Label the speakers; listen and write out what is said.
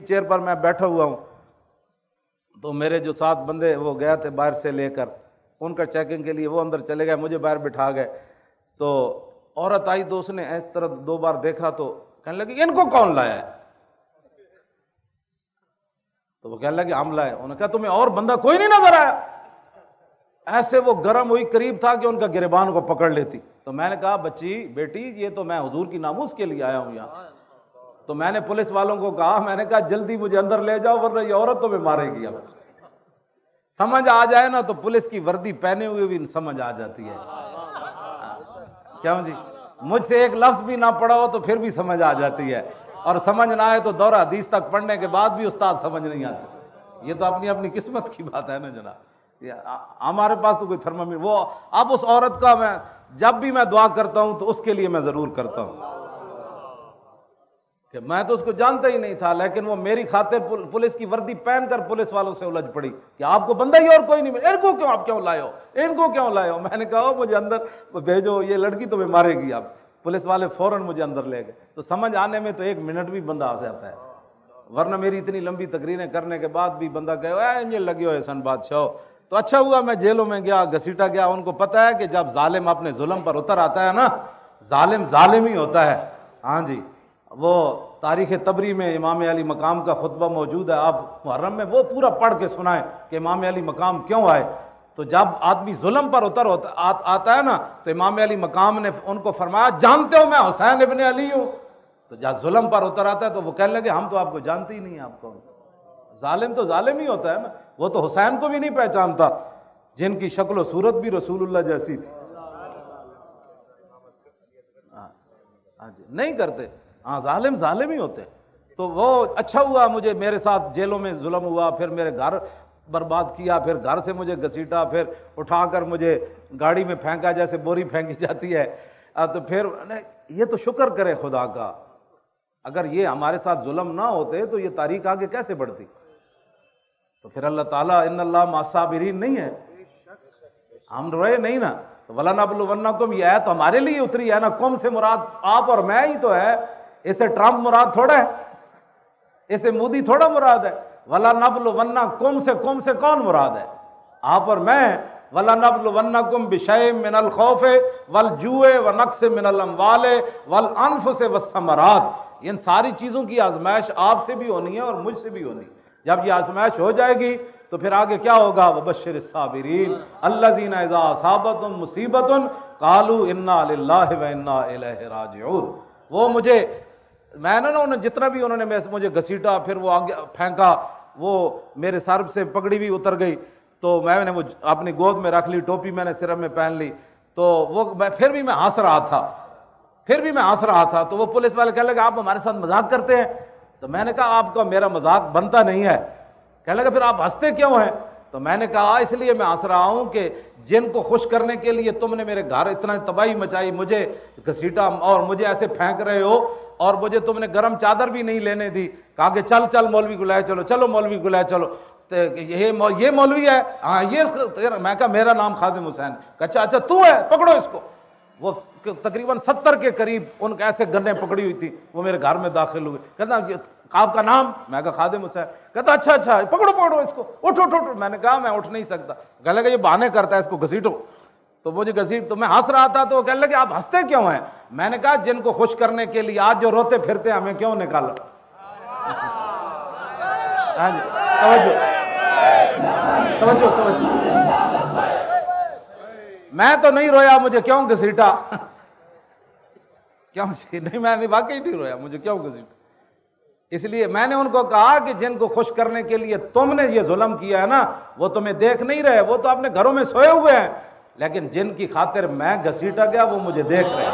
Speaker 1: Chair پر میں بیٹھا ہوا ہوں تو میرے جو 7 بندے وہ گئے تھے باہر سے لے کر ان کا چیکنگ کے لیے، وہ اندر چلے گئے، مجھے باہر بٹھا گئے۔ تو عورت آئی تو اس نے اس طرح 2 بار دیکھا تو کہنے لگی ان کو کون لایا ہے؟ تو وہ کہنے لگے ہم لائے۔ انہوں نے کہا تمہیں اور بندہ کوئی نہیں نظر آیا؟ ایسے وہ گرم ہوئی، قریب تھا کہ ان کا گریبان کو پکڑ لیتی۔ تو میں نے کہا بچی بیٹی یہ تو میں حضور کی ناموس کے لیے آیا ہوں یہاں۔ تو میں نے پولیس والوں کو کہا، میں نے کہا جلدی مجھے اندر لے جاؤ ورنہ یہ عورت تمہیں مارے گی۔ اب سمجھ آ جائے نا تو پولیس کی وردی پہنے ہوئے بھی سمجھ آ جاتی ہے۔ کیوں جی؟ مجھ سے ایک لفظ بھی نہ پڑھا ہو تو پھر بھی سمجھ آ جاتی ہے، اور سمجھ نہ آئے تو دورہ حدیث تک پڑھنے کے بعد بھی استاد سمجھ نہیں آتی۔ یہ تو اپنی اپنی قسمت کی بات ہے نا جناب۔ ہمارے پاس تو کوئی تھرمامیٹر وہ اب اس عورت کا میں جب بھی میں دعا کرتا ہوں تو اس کے لیے میں ضرور کرتا ہوں کہ میں تو اس کو جانتا ہی نہیں تھا، لیکن وہ میری خاطر پولیس کی وردی پہن کر پولیس والوں سے الجھ پڑی کہ آپ کو بندہ ہی اور کوئی نہیں ملا، ان کو کیوں آپ کیوں لائے ہو، ان کو کیوں لائے ہو؟ میں نے کہا مجھے اندر بھیجو، یہ لڑکی تمہیں مارے گی۔ آپ پولیس والے فوراً مجھے اندر لے گئے۔ تو سمجھ آنے میں تو 1 منٹ بھی بندہ آ جاتا ہے، ورنہ میری اتنی لمبی تقریریں کرنے کے بعد بھی بندہ کہے انجے لگے ہوئے سن بادشاہ۔ تو اچھا ہوا میں جیلوں میں گیا، گھسیٹا گیا۔ ان کو پتہ ہے کہ جب ظالم اپنے ظلم پر اتر آتا ہے نا، ظالم ظالم ہی ہوتا ہے۔ ہاں جی، وہ تاریخ طبری میں امام علی مقام کا خطبہ موجود ہے، آپ محرم میں وہ پورا پڑھ کے سنائیں کہ امام علی مقام کیوں آئے۔ تو جب آدمی ظلم پر آتا ہے نا تو امام علی مقام نے ان کو فرمایا جانتے ہو میں حسین ابن علی ہوں؟ تو جب ظلم پر اتر آتا ہے تو وہ کہنے لگے ہم تو آپ کو جانتے ہی نہیں ہیں، آپ کون؟ ظالم تو ظالم ہی ہوتا ہے نا، وہ تو حسین کو بھی نہیں پہچانتا جن کی شکل و صورت بھی رسول اللہ جیسی تھی۔ ہاں جی، نہیں کرتے، ہاں ظالم ظالم ہی ہوتے۔ تو وہ اچھا ہوا مجھے میرے ساتھ جیلوں میں ظلم ہوا، پھر میرے گھر برباد کیا، پھر گھر سے مجھے گھسیٹا، پھر اٹھا کر مجھے گاڑی میں پھینکا جیسے بوری پھینکی جاتی ہے۔ تو پھر یہ تو شکر کرے خدا کا، اگر یہ ہمارے ساتھ ظلم نہ ہوتے تو یہ تاریخ آگے کیسے بڑھتی؟ تو پھر اللہ تعالیٰ ان اللہ مع الصابرین نہیں ہے، ہم روئے نہیں نا۔ وَلَنَبْلُوَنَّكُمْ یہ آیت ہمارے لیے اتری ہے نا، کم سے مراد آپ اور میں ہی تو ہے، اسے ٹرمپ مراد تھوڑا ہے، اسے مودی تھوڑا مراد ہے۔ وَلَنَبْلُوَنَّكُمْ سے کم سے کون مراد ہے؟ آپ اور میں۔ وَلَنَبْلُوَنَّكُمْ بِشَيْءٍ مِّنَ الْخَوْفِ وَالْجُوعِ وَنَقْصٍ مِّنَ الْأَمْوَالِ وَالْأَنفُسِ وَالثَّمَرَاتِ، ان ساری چیزوں کی آزمائش آپ سے بھی ہونی ہے اور مجھ سے بھی ہونی ہے۔ جب یہ آزمائش ہو جائے گی تو پھر آگے کیا ہوگا؟ وَبَشِّرِ الصَّابِرِينَ الَّذِينَ إِذَا أَصَابَتْهُمْ مُصِيبَةٌ قَالُوا إِنَّا لِلَّهِ وَإِنَّا إِلَيْهِ رَاجِعُونَ۔ وہ مجھے میں نے نا جتنا بھی انہوں نے مجھے گھسیٹا، پھر وہ آگے پھینکا، وہ میرے سر سے پگڑی بھی اتر گئی، تو میں نے وہ اپنی گود میں رکھ لی، ٹوپی میں نے سر میں پہن لی، تو وہ پھر بھی میں ہنس رہا تھا۔ تو وہ پولیس والے کہنے لگے آپ ہمارے ساتھ مذاق کرتے ہیں؟ تو میں نے کہا آپ کا میرا مذاق بنتا نہیں ہے۔ کہنے لگا پھر آپ ہنستے کیوں ہیں؟ تو میں نے کہا اس لیے میں ہنس رہا ہوں کہ جن کو خوش کرنے کے لیے تم نے میرے گھر اتنا تباہی مچائی، مجھے گھسیٹا اور مجھے ایسے پھینک رہے ہو، اور مجھے تم نے گرم چادر بھی نہیں لینے دی، کہا کہ چل مولوی کو لائے چلو، چلو مولوی کو لائے چلو، یہ مولوی ہے؟ ہاں یہ۔ میں کہا میرا نام خادم حسین۔ کہا اچھا تو ہے، پکڑو اس کو۔ وہ تقریباً 70 کے قریب ان کے ایسے گنیں پکڑی ہوئی تھی، وہ میرے گھر میں داخل ہوئے۔ کہتا آپ کا نام؟ میں کہا خادم حسین۔ کہتا اچھا پکڑو اس کو، اٹھو۔ میں نے کہا میں اٹھ نہیں سکتا۔ کہنے لگا یہ بہانے کرتا ہے، اس کو گھسیٹو۔ تو مجھے تو میں ہنس رہا تھا، تو وہ کہنے لگے آپ ہنستے کیوں ہیں؟ میں نے کہا جن کو خوش کرنے کے لیے آج جو روتے پھرتے ہیں ہمیں کیوں نکالا؟ توجہ۔ میں تو نہیں رویا، مجھے کیوں گھسیٹا؟ کیوں نہیں، میں واقعی نہیں رویا، مجھے کیوں گھسیٹا؟ اس لیے میں نے ان کو کہا کہ جن کو خوش کرنے کے لیے تم نے یہ ظلم کیا ہے نا، وہ تمہیں دیکھ نہیں رہے، وہ تو اپنے گھروں میں سوئے ہوئے ہیں، لیکن جن کی خاطر میں گھسیٹا گیا وہ مجھے دیکھ رہے ہیں۔